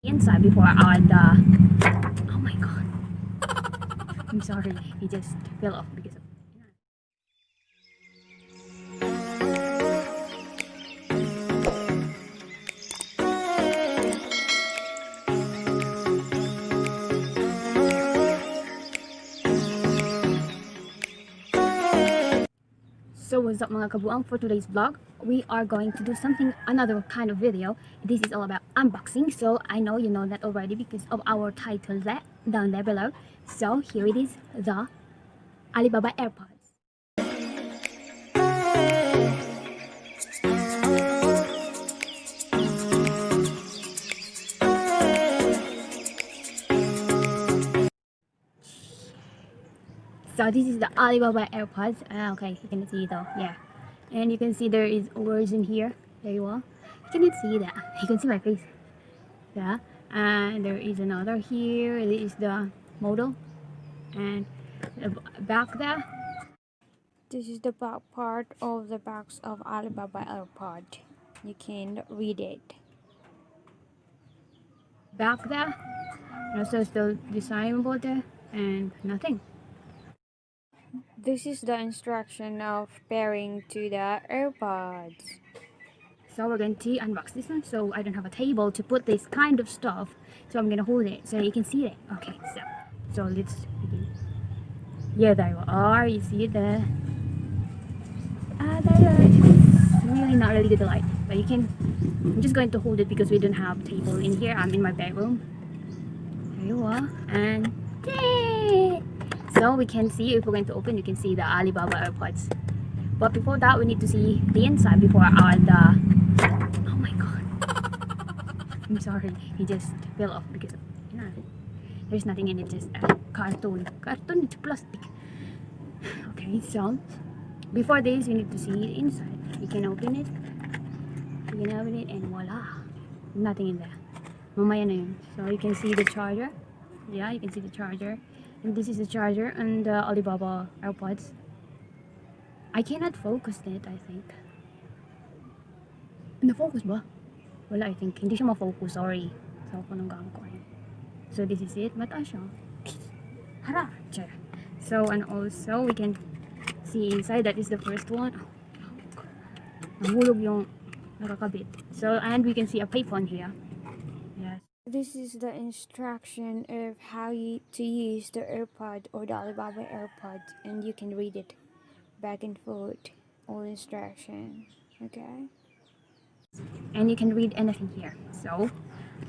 inside before on the oh my god, I'm sorry, he just fell off because of So what's up mga kabuang, for today's vlog we are going to do something, another kind of video. This is all about unboxing, so I know you know that already because of our title that down there below. So here it is, the Alibaba AirPods. So this is the Alibaba AirPods. Okay, you can see though, yeah. And you can see there is words in here. There you are. You can see that. You can see my face. Yeah. And there is another here. This is the model. And the back there. This is the back part of the box of Alibaba AirPod. You can read it. Back there. And also still designable there. And nothing. This is the instruction of pairing to the AirPods. So we're going to unbox this one. So I don't have a table to put this kind of stuff, so I'm gonna hold it so you can see it. Okay, so let's begin. Yeah, there you are. You see it there. There. It's really not really good light, but you can. I'm just going to hold it because we don't have a table in here. I'm in my bedroom. There you are, and yay! So we can see, if we're going to open, you can see the Alibaba AirPods. But before that, we need to see the inside before on the oh my god, I'm sorry, he just fell off because of, there's nothing in it, just carton, it's plastic. Okay, so before this we need to see the inside. You can open it, and voila, nothing in there. Mamaya na yun. So you can see the charger. Yeah, you can see the charger. And this is the charger and the Alibaba AirPods. I cannot focus it, I think. Na-focus ba? Wala, I think. Hindi siya ma-focus, sorry. So, anong gawin ko. So, this is it. Mataas siya. Hara! So, and also, we can see inside. That is the first one. Nahulog yung nakakabit. So, and we can see a payphone here. Yes. This is the instruction of how to use the AirPod or the Alibaba AirPod, and you can read it back and forth, all instructions. Okay, and you can read anything here. So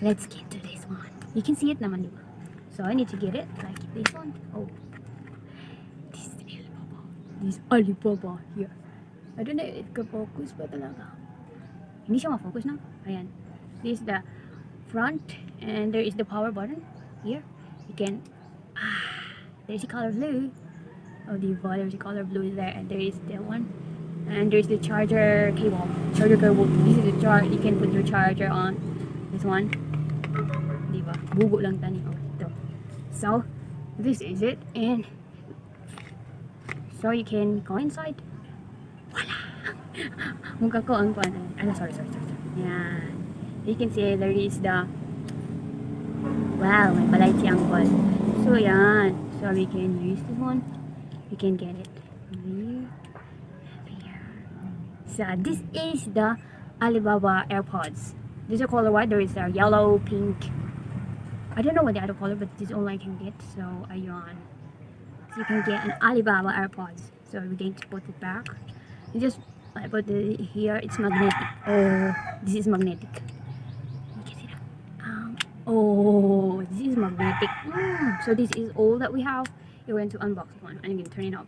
let's get to this one. You can see it naman, diba? So I need to get it like this one. Oh, this is Alibaba. This Alibaba here. I don't know if it can focus ba talaga. Hindi siya ma-focus na. Ayan. This is the front, and there is the power button here. You can there's the color blue. Oh, there's the color blue there, and there is the one, and there's the charger cable. This is the charge. You can put your charger on this one. Diba? Bugo lang tani. Oh, ito. So this is it, and so you can go inside. Voila! Mukha ko ang kuan. Sorry. Yeah. You can see there is the wow, may balay siyang call. So yan, so we can use this one. We can get it here. So this is the Alibaba AirPods. This is color white. There is a yellow, pink. I don't know what the other color, but this is all I can get. So ayan. So you can get an Alibaba AirPods. So we're going to put it back. You just put it here. It's magnetic. Oh, this is magnetic. Oh, this is magnetic. So this is all that we have. You're going to unbox one. I'm going to turn it off.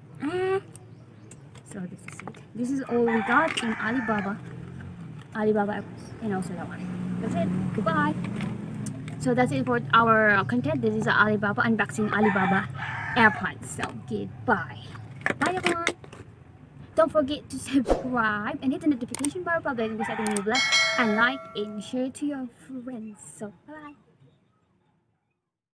So this is it. This is all we got in Alibaba apps, and also that one. That's it. Goodbye. So that's it for our content. This is Alibaba unboxing Alibaba AirPods. So goodbye. Bye everyone. Don't forget to subscribe and hit the notification bar for updating this new vlog, and like and share to your friends. So bye.